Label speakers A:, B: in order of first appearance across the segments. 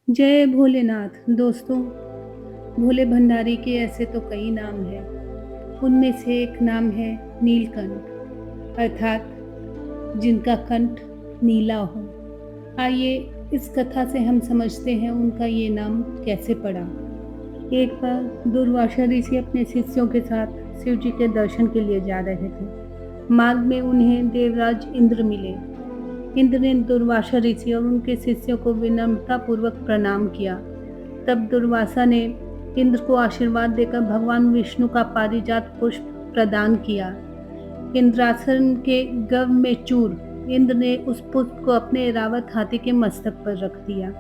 A: जय भोलेनाथ दोस्तों। भोले भंडारी के ऐसे तो कई नाम हैं। उनमें से एक नाम है नीलकंठ, अर्थात जिनका कंठ नीला हो। आइए इस कथा से हम समझते हैं उनका ये नाम कैसे पड़ा। एक बार दुर्वासा ऋषि अपने शिष्यों के साथ शिव जी के दर्शन के लिए जा रहे थे। मार्ग में उन्हें देवराज इंद्र मिले। इंद्र ने दुर्वासा ऋषि और उनके शिष्यों को विनम्रता पूर्वक प्रणाम किया। तब दुर्वासा ने इंद्र को आशीर्वाद देकर भगवान विष्णु का पारिजात पुष्प प्रदान किया। इंद्रासन के गव में चूर इंद्र ने उस पुष्प को अपने ऐरावत हाथी के मस्तक पर रख दिया।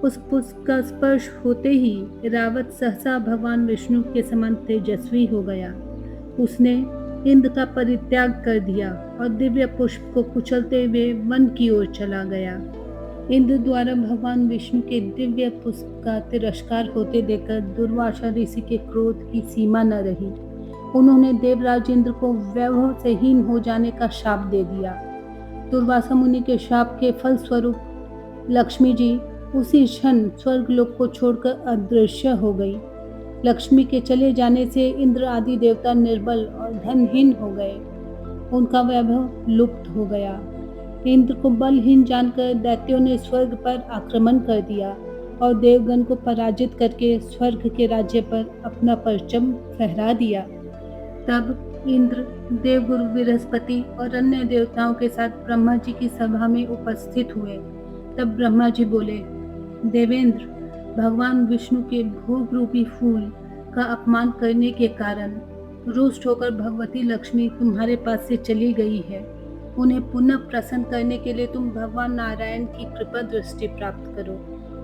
A: उस पुष्प का स्पर्श होते ही ऐरावत सहसा भगवान विष्णु के समान तेजस्वी हो गया। उसने इंद्र का परित्याग कर दिया और दिव्य पुष्प को कुचलते हुए वन की ओर चला गया। इंद्र द्वारा भगवान विष्णु के दिव्य पुष्प का तिरस्कार होते देखकर दुर्वासा ऋषि के क्रोध की सीमा न रही। उन्होंने देवराज इंद्र को वैभव से हीन हो जाने का शाप दे दिया। दुर्वासा मुनि के शाप के फलस्वरूप लक्ष्मी जी उसी क्षण स्वर्गलोक को छोड़कर अदृश्य हो गई। लक्ष्मी के चले जाने से इंद्र आदि देवता निर्बल और धनहीन हो गए। उनका वैभव लुप्त हो गया। इंद्र को बलहीन जानकर दैत्यों ने स्वर्ग पर आक्रमण कर दिया और देवगण को पराजित करके स्वर्ग के राज्य पर अपना परचम फहरा दिया। तब इंद्र, देवगुरु बृहस्पति और अन्य देवताओं के साथ ब्रह्मा जी की सभा में उपस्थित हुए। तब ब्रह्मा जी बोले, देवेंद्र, भगवान विष्णु के भोग रूपी फूल का अपमान करने के कारण रुष्ट होकर भगवती लक्ष्मी तुम्हारे पास से चली गई है। उन्हें पुनः प्रसन्न करने के लिए तुम भगवान नारायण की कृपा दृष्टि प्राप्त करो।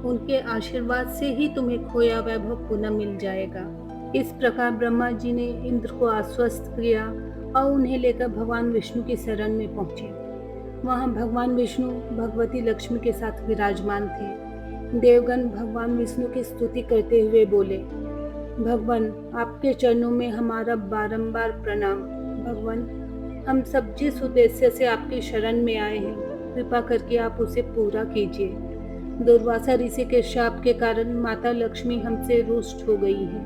A: उनके आशीर्वाद से ही तुम्हें खोया वैभव पुनः मिल जाएगा। इस प्रकार ब्रह्मा जी ने इंद्र को आश्वस्त किया और उन्हें लेकर भगवान विष्णु की शरण में पहुंचे। वहां भगवान विष्णु भगवती लक्ष्मी के साथ विराजमान थे। देवगण भगवान विष्णु की स्तुति करते हुए बोले, भगवान, आपके चरणों में हमारा बारंबार प्रणाम। भगवान, हम सब जिस उद्देश्य से आपकी शरण में आए हैं, कृपा करके आप उसे पूरा कीजिए। दुर्वासा ऋषि के शाप के कारण माता लक्ष्मी हमसे रुष्ट हो गई है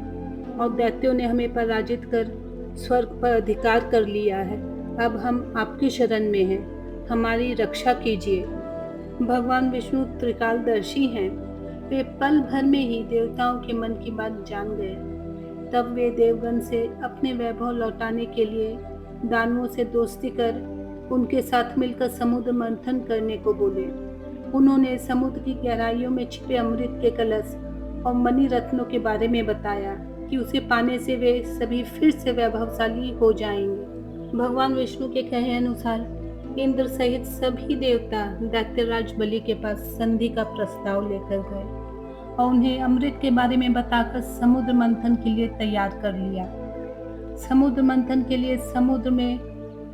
A: और दैत्यों ने हमें पराजित कर स्वर्ग पर अधिकार कर लिया है। अब हम आपकी शरण में हैं, हमारी रक्षा कीजिए। भगवान विष्णु त्रिकालदर्शी हैं। वे पल भर में ही देवताओं के मन की बात जान गए। तब वे देवगण से अपने वैभव लौटाने के लिए दानवों से दोस्ती कर उनके साथ मिलकर समुद्र मंथन करने को बोले। उन्होंने समुद्र की गहराइयों में छिपे अमृत के कलश और मणि रत्नों के बारे में बताया कि उसे पाने से वे सभी फिर से वैभवशाली हो जाएंगे। भगवान विष्णु के कहे अनुसार इंद्र सहित सभी देवता दैत्यराज बलि के पास संधि का प्रस्ताव लेकर गए और उन्हें अमृत के बारे में बताकर समुद्र मंथन के लिए तैयार कर लिया। समुद्र मंथन के लिए समुद्र में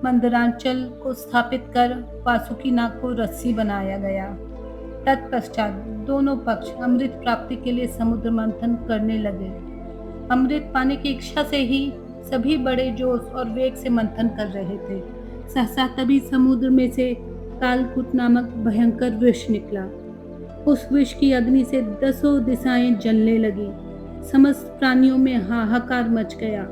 A: मंदरांचल को स्थापित कर वासुकी नाग को रस्सी बनाया गया। तत्पश्चात दोनों पक्ष अमृत प्राप्ति के लिए समुद्र मंथन करने लगे। अमृत पाने की इच्छा से ही सभी बड़े जोश और वेग से मंथन कर रहे थे। सहसा तभी समुद्र में से कालकूट नामक भयंकर विष निकला। उस विष की अग्नि से 10 दिशाएं जलने लगी। समस्त प्राणियों में हाहाकार मच गया।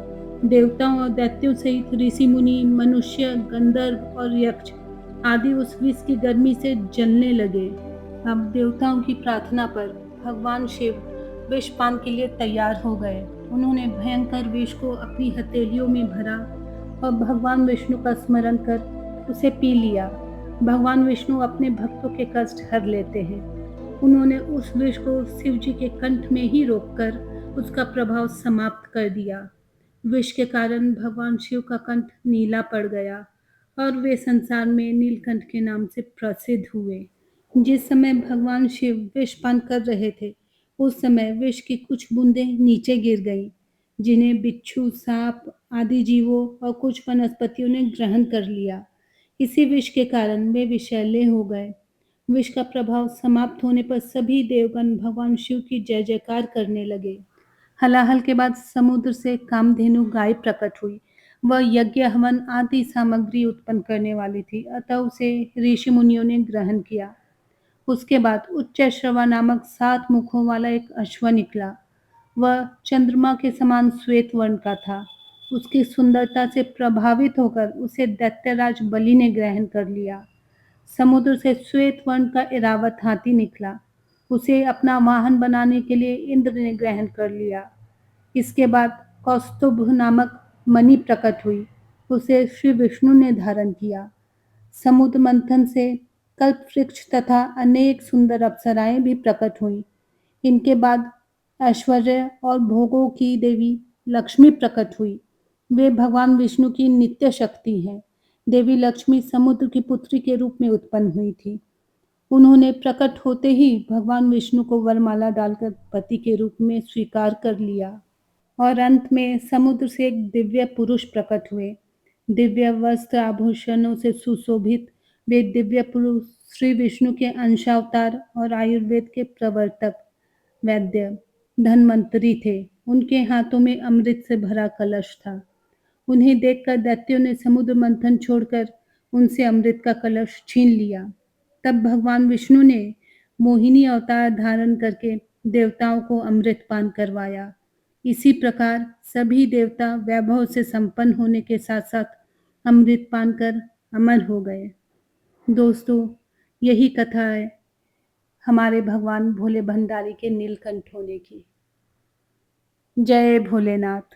A: देवताओं और दैत्यों सहित ऋषि मुनि, मनुष्य, गंधर्व और यक्ष आदि उस विष की गर्मी से जलने लगे। अब देवताओं की प्रार्थना पर भगवान शिव विष पान के लिए तैयार हो गए। उन्होंने भयंकर विष को अपनी हथेलियों में भरा और भगवान विष्णु का स्मरण कर उसे पी लिया। भगवान विष्णु अपने भक्तों के कष्ट हर लेते हैं। उन्होंने उस विष को शिव जी के कंठ में ही रोककर उसका प्रभाव समाप्त कर दिया। विष के कारण भगवान शिव का कंठ नीला पड़ गया और वे संसार में नीलकंठ के नाम से प्रसिद्ध हुए। जिस समय भगवान शिव विष पान कर रहे थे, उस समय विष की कुछ बूंदें नीचे गिर गईं, जिन्हें बिच्छू, सांप आदि जीवों और कुछ वनस्पतियों ने ग्रहण कर लिया। इसी विष के कारण वे विषैले हो गए। विष का प्रभाव समाप्त होने पर सभी देवगण भगवान शिव की जय जयकार करने लगे। हलाहल के बाद समुद्र से कामधेनु गाय प्रकट हुई। वह यज्ञ हवन आदि सामग्री उत्पन्न करने वाली थी, अतः उसे ऋषि मुनियों ने ग्रहण किया। उसके बाद उच्चैःश्रवा नामक 7 मुखों वाला एक अश्व निकला। वह चंद्रमा के समान श्वेत वर्ण का था। उसकी सुंदरता से प्रभावित होकर उसे दैत्यराज बलि ने ग्रहण कर लिया। समुद्र से श्वेत वर्ण का ऐरावत हाथी निकला। उसे अपना वाहन बनाने के लिए इंद्र ने ग्रहण कर लिया। इसके बाद कौस्तुभ नामक मणि प्रकट हुई। उसे श्री विष्णु ने धारण किया। समुद्र मंथन से कल्प वृक्ष तथा अनेक सुंदर अप्सराएं भी प्रकट हुईं। इनके बाद ऐश्वर्य और भोगों की देवी लक्ष्मी प्रकट हुई। वे भगवान विष्णु की नित्य शक्ति हैं। देवी लक्ष्मी समुद्र की पुत्री के रूप में उत्पन्न हुई थी। उन्होंने प्रकट होते ही भगवान विष्णु को वरमाला डालकर पति के रूप में स्वीकार कर लिया। और अंत में समुद्र से एक दिव्य पुरुष प्रकट हुए। दिव्य वस्त्र आभूषणों से सुशोभित वे दिव्य पुरुष श्री विष्णु के अंशावतार और आयुर्वेद के प्रवर्तक वैद्य धन्वंतरी थे। उनके हाथों में अमृत से भरा कलश था। उन्हें देखकर दैत्यों ने समुद्र मंथन छोड़कर उनसे अमृत का कलश छीन लिया। तब भगवान विष्णु ने मोहिनी अवतार धारण करके देवताओं को अमृत पान करवाया। इसी प्रकार सभी देवता वैभव से संपन्न होने के साथ साथ अमृत पान कर अमर हो गए। दोस्तों, यही कथा है हमारे भगवान भोले भंडारी के नीलकंठ होने की। जय भोलेनाथ।